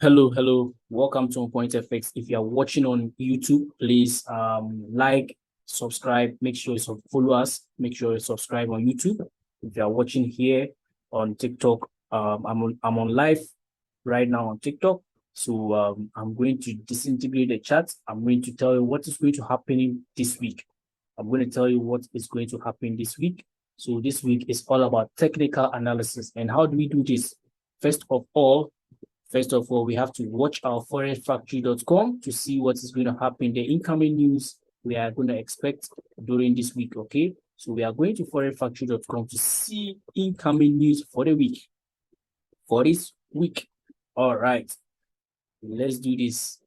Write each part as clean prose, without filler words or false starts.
Hello. Welcome to On Point FX. If you are watching on YouTube, please like, subscribe, make sure you follow us, make sure you subscribe on YouTube. If you are watching here on TikTok, I'm on live right now on TikTok. So I'm going to disintegrate the chat. I'm going to tell you what is going to happen this week. I'm going to tell you what is going to happen this week. So this week is all about technical analysis. And how do we do this? First of all, we have to watch our forexfactory.com to see what is going to happen, the incoming news we are going to expect during this week, okay? So we are going to forexfactory.com to see incoming news for the week, for this week. All right, let's do this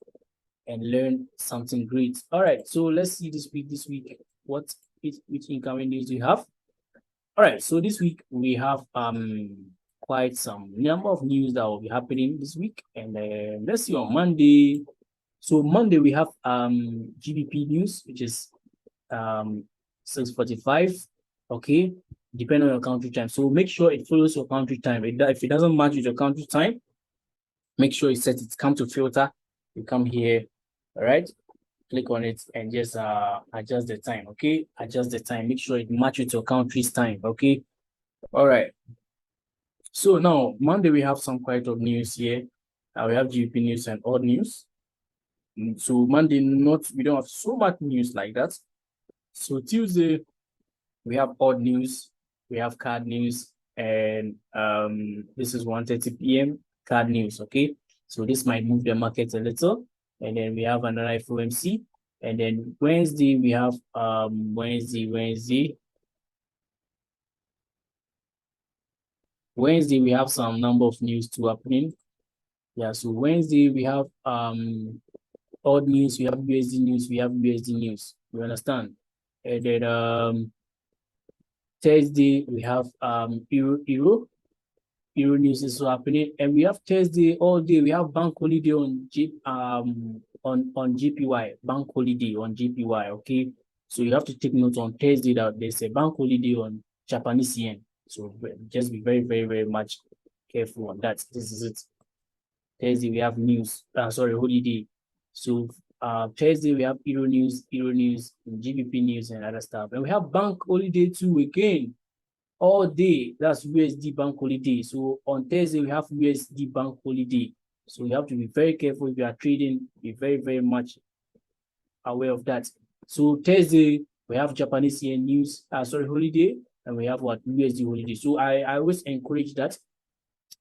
and learn something great. All right, so let's see this week, which incoming news do you have? All right, so this week we have quite some number of news that will be happening this week. And let's see on Monday. So Monday we have GBP news, which is 6:45. Okay, depending on your country time. So make sure it follows your country time. If it doesn't match with your country time, make sure it come to filter. You come here, all right. Click on it and just adjust the time. Okay, adjust the time. Make sure it matches with your country's time. Okay. All right. So now Monday we have some quite of news here. We have GP news and odd news. So Monday we don't have so much news like that. So Tuesday we have odd news, we have card news, and this is 1:30 p.m. card news. Okay, so this might move the market a little, and then we have another FOMC, and then Wednesday we have Wednesday we have some number of news to happening. Yeah, so Wednesday we have odd news, we have USD news, we have USD news. You understand? And then Thursday we have Euro news is happening, and we have Thursday all day. We have bank holiday on GPY, bank holiday on GPY. Okay, so you have to take note on Thursday that there's a bank holiday on Japanese yen. So just be very much careful on that. This is it. Thursday we have news. Holiday. So Thursday we have Euro news, GBP news, and other stuff. And we have bank holiday too again. All day. That's USD bank holiday. So on Thursday we have USD bank holiday. So you have to be very careful if you are trading. Be very much aware of that. So Thursday we have Japanese yen news. Holiday, and we have what USD holiday. So I always encourage that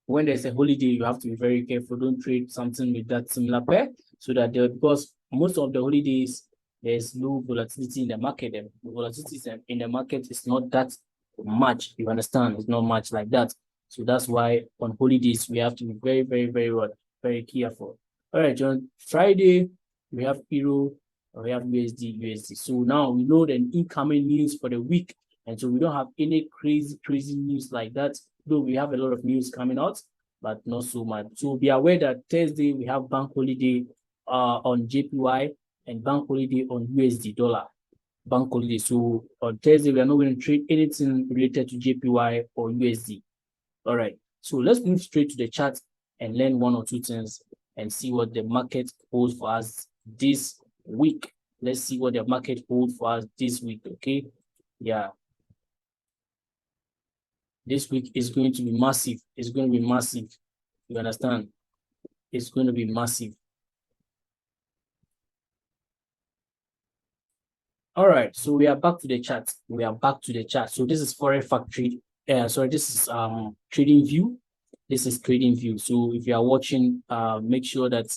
when there's a holiday, you have to be very careful. Don't trade something with that similar pair, so that because most of the holidays there's low volatility in the market. The volatility in the market is not that much. You understand? It's not much like that. So that's why on holidays we have to be very careful. All right, John. Friday we have Euro, we have USD. So now we know the incoming news for the week, and so we don't have any crazy news like that. Though we have a lot of news coming out, but not so much. So be aware that Thursday we have bank holiday on JPY and bank holiday on USD dollar. Bank holiday. So on Thursday, we are not going to trade anything related to JPY or USD. All right. So let's move straight to the chart and learn one or two things and see what the market holds for us this week. Let's see what the market holds for us this week. Okay. Yeah. This week is going to be massive. It's going to be massive. You understand? It's going to be massive. All right, so we are back to the chart. So this is Forex Factory. This is trading view. This is trading view. So if you are watching, make sure that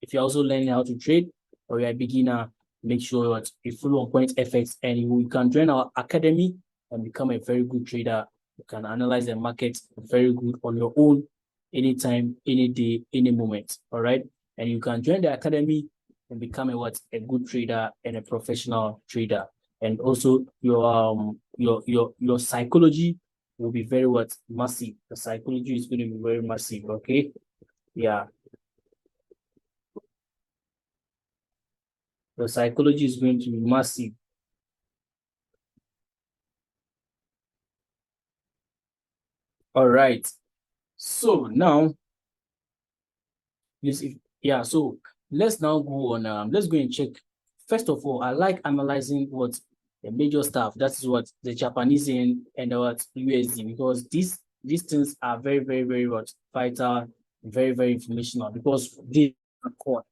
if you're also learning how to trade or you're a beginner, make sure that you follow On Point FX and you can join our academy and become a very good trader. You can analyze the market very good on your own, anytime, any day, any moment. All right, and you can join the academy and become a good trader and a professional trader. And also your psychology will be very massive. The psychology is going to be very massive. Okay, yeah. The psychology is going to be massive. All right. So now Yeah, so let's now go on, let's go and check. First of all, I like analyzing what the major stuff, that is what the Japanese yen and what USD, because these things are very, very, very what vital, very, very informational, because they are what.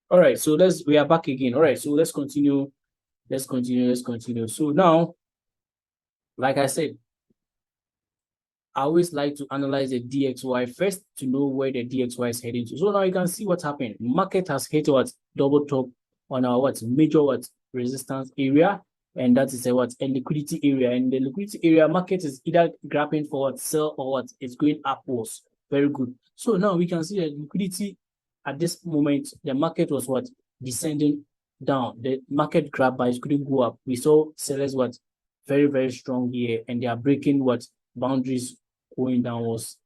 All right, so we are back again. All right, so let's continue. Let's continue. So now, like I said, I always like to analyze the DXY first to know where the DXY is heading to. So now you can see what's happened. Market has hit what double top on our what major what resistance area, and that is a what a liquidity area. And the liquidity area market is either grabbing for what sell or what it's going upwards. Very good. So now we can see that liquidity at this moment, the market was what descending down. The market grab by couldn't go up. We saw sellers what very, very strong here, and they are breaking what boundaries going downwards.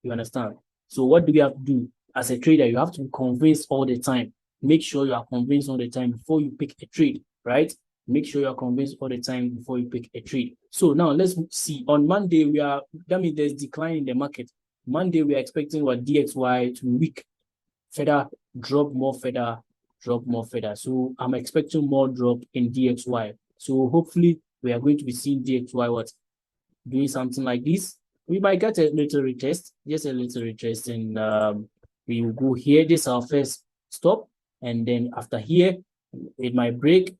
You understand? So what do we have to do as a trader? You have to be convinced all the time. Make sure you are convinced all the time before you pick a trade, right? Make sure you are convinced all the time before you pick a trade. So now let's see. On Monday, that means there's decline in the market. Monday, we are expecting what DXY to weak, further drop more further, drop more further. So I'm expecting more drop in DXY. So hopefully we are going to be seeing DXY what doing something like this. We might get a little retest, just a little retest, and we will go here. This is our first stop, and then after here, it might break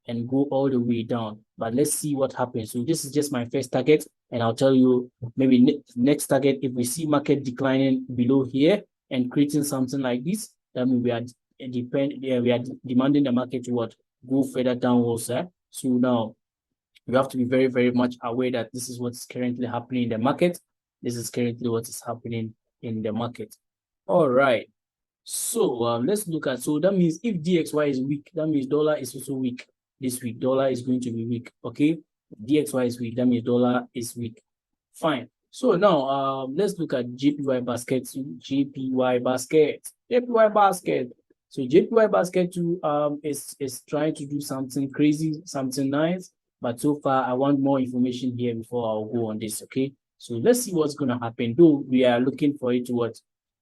and go all the way down. But let's see what happens. So this is just my first target, and I'll tell you maybe next target. If we see market declining below here and creating something like this, that means we are demanding the market to what go further downwards. So now you have to be very, very much aware that this is what's currently happening in the market. This is currently what is happening in the market. All right. So let's look at, so that means if DXY is weak, that means dollar is also weak this week. Dollar is going to be weak. Okay. DXY is weak. That means dollar is weak. Fine. So now let's look at JPY basket. JPY basket. JPY basket. So JPY basket too is trying to do something crazy, something nice. But so far, I want more information here before I'll go on this, okay? So let's see what's going to happen. Though we are looking for it to what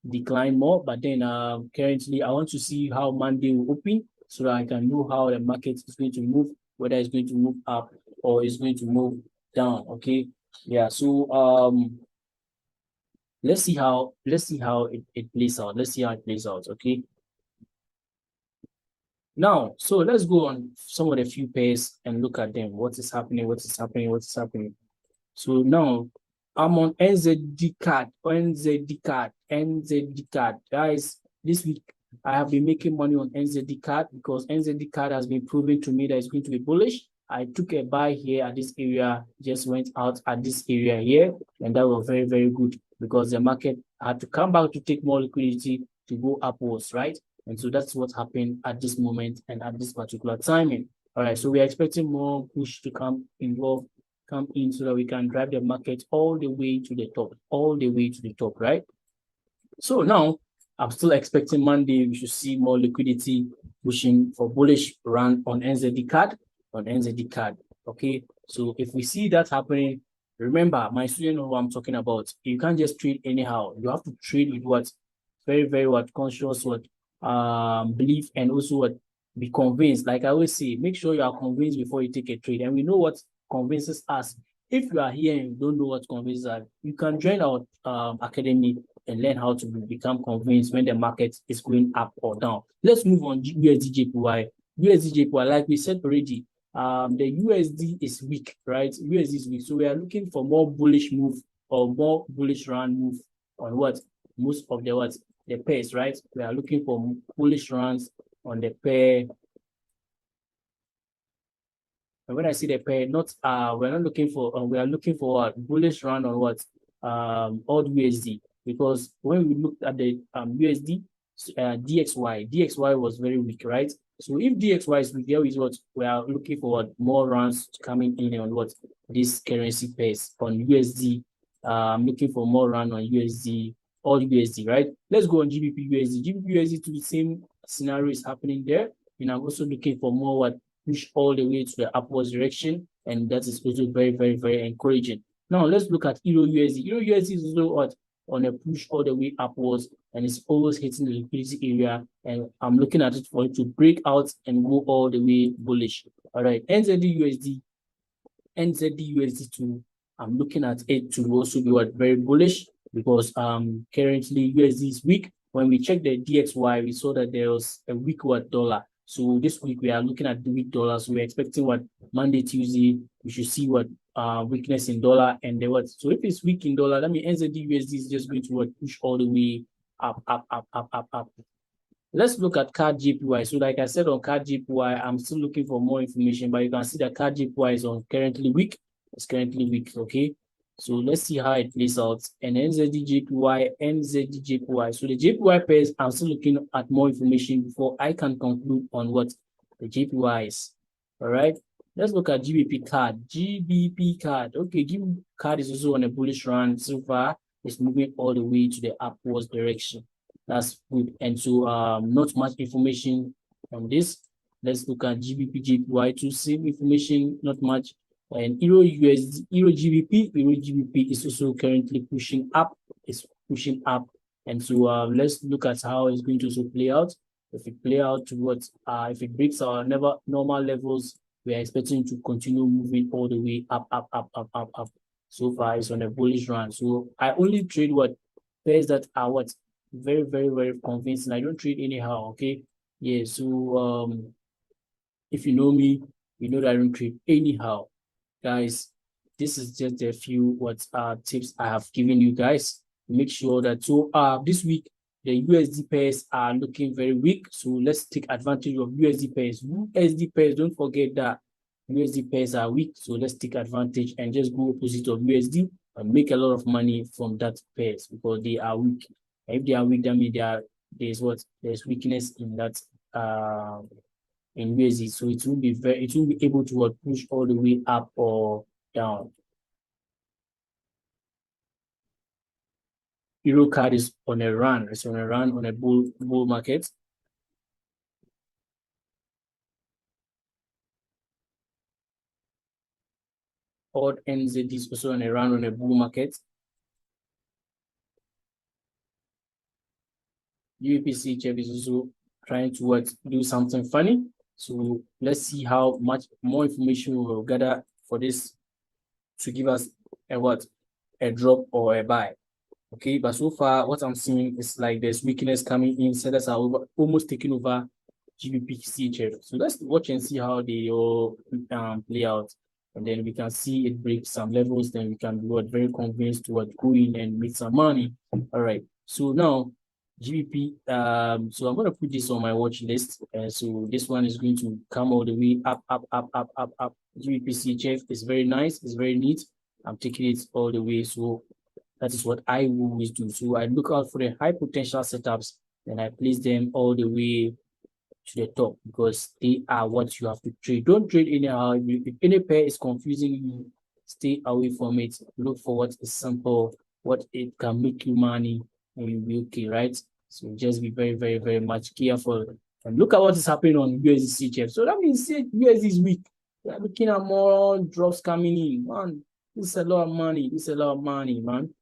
decline more, but then currently I want to see how Monday will open so that I can know how the market is going to move, whether it's going to move up or it's going to move down, okay? Yeah, so let's see how it plays out. Let's see how it plays out, okay? Now, so let's go on some of the few pairs and look at them. What is happening? What is happening? What is happening? So now I'm on NZD card, NZD card. Guys, this week I have been making money on NZD card because NZD card has been proven to me that it's going to be bullish. I took a buy here at this area, just went out at this area here, and that was very, very good because the market had to come back to take more liquidity to go upwards, right? And so that's what happened at this moment and at this particular timing. All right, so we're expecting more push to come in so that we can drive the market all the way to the top, right? So now I'm still expecting Monday we should see more liquidity pushing for bullish run on NZD card, okay? So if we see that happening, remember, my student know what I'm talking about. You can't just trade anyhow. You have to trade with what very, very what conscious what belief, and also what be convinced. Like I always say, make sure you are convinced before you take a trade. And we know what convinces us. If you are here and you don't know what convinces us, you can join our academy and learn how to become convinced when the market is going up or down. Let's move on USD JPY, like we said already, the USD is weak, right? USD is weak. So we are looking for more bullish move or more bullish run move on what? Most of the pairs, right? We are looking for bullish runs on the pair. And when I see the pair, we're not looking for, we are looking for what? Bullish run on what? Odd USD. Because when we looked at the USD, DXY was very weak, right? So if DXY is weak, there is what we are looking for, what more runs coming in on what this currency pairs on USD. I'm looking for more run on USD, all USD, right? Let's go on GBP USD. GBP USD to the same scenario is happening there. And I'm also looking for more what push all the way to the upwards direction, and that is also very, very, very encouraging. Now let's look at Euro USD. Euro USD is also what, on a push all the way upwards, and it's always hitting the liquidity area, and I'm looking at it for it to break out and go all the way bullish. All right, NZD USD, NZD USD too, I'm looking at it to also be what, very bullish, because currently USD is weak. When we check the DXY, we saw that there was a weak dollar. So this week we are looking at the weak dollar. So we're expecting what, Monday, Tuesday, we should see what weakness in dollar, and then what. So if it's weak in dollar, that means NZD USD is just going to what, push all the way up, up, up, up, up, up. Let's look at CAD JPY. So like I said, on CAD JPY, I'm still looking for more information, but you can see that CAD JPY is on currently weak. It's currently weak, okay? So let's see how it plays out. And NZD JPY, NZD JPY. So the JPY pairs, I'm still looking at more information before I can conclude on what the JPY is. All right. Let's look at GBP CAD. GBP CAD. Okay, GBP CAD is also on a bullish run so far. It's moving all the way to the upwards direction. That's good. And so not much information on this. Let's look at GBP JPY to see information, not much. And Euro USD, Euro GBP is also currently pushing up. It's pushing up. And so let's look at how it's going to also play out. If it play out towards, if it breaks our normal levels, we are expecting to continue moving all the way up, up, up, up, up, up. So far, it's on a bullish run. So I only trade what pairs that are what very, very, very convincing. I don't trade anyhow. Okay. Yeah. So if you know me, you know that I don't trade anyhow. Guys, this is just a few tips I have given you guys. Make sure that this week the USD pairs are looking very weak. So let's take advantage of USD pairs. USD pairs, don't forget that USD pairs are weak. So let's take advantage and just go opposite of USD and make a lot of money from that pairs, because they are weak. And if they are weak, that means there's weakness in that in USD. So it will be able to push all the way up or down. Euro CAD is on a run. It's on a run on a bull market. Odd NZD is also on a run on a bull market. UPC CHF is also trying to do something funny. So let's see how much more information we will gather for this to give us a drop or a buy. Okay, but so far what I'm seeing is like there's weakness coming in. Sellers are almost taking over GBP CHF. So let's watch and see how they all play out, and then we can see it break some levels. Then we can be very convinced to go in and make some money. All right. So now GBP. So I'm gonna put this on my watch list. So this one is going to come all the way up, up, up, up, up, up. GBP CHF is very nice. It's very neat. I'm taking it all the way. So that is what I always do. So I look out for the high potential setups, and I place them all the way to the top, because they are what you have to trade. Don't trade anyhow. If any pair is confusing you, stay away from it. Look for what is simple, what it can make you money, and you'll be okay, right? So just be very, very, very much careful. And look at what is happening on USD CHF. So that means USD is weak. We are looking at more drops coming in. Man, this is a lot of money. This is a lot of money, man.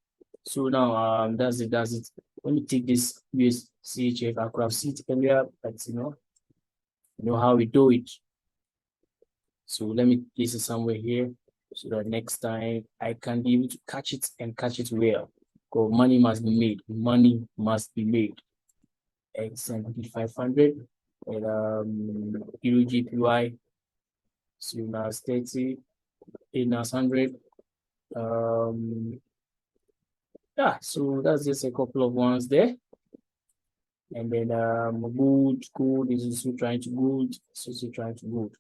So now that's it. Let me take this USD CHF. I could have seen it earlier, but you know how we do it. So let me place it somewhere here, so that next time I can be able to catch it and catch it well. Because money must be made. Money must be made. XMP 500 and Euro JPY. So now 30, now 100. Yeah, so that's just a couple of ones there. And then gold is also trying to gold. It's also trying to gold.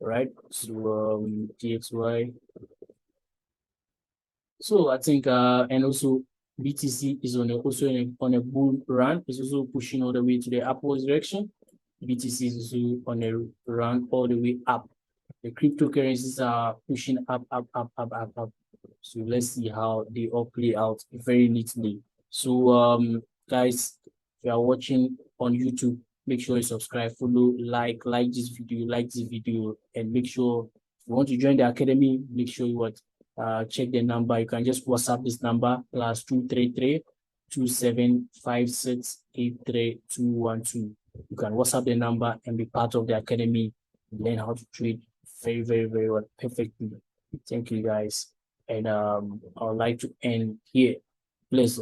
All right. So DXY. So I think and also BTC is on a bull run. It's also pushing all the way to the upwards direction. BTC is also on a run all the way up. The cryptocurrencies are pushing up, up, up, up, up, up. So let's see how they all play out very neatly. So guys, if you are watching on YouTube, make sure you subscribe, follow, like this video, and make sure if you want to join the academy, make sure you check the number. You can just WhatsApp this number +233 2756 83212. You can WhatsApp the number and be part of the academy, learn how to trade very, very, very well, perfectly. Thank you guys. And I would like to end here. Please.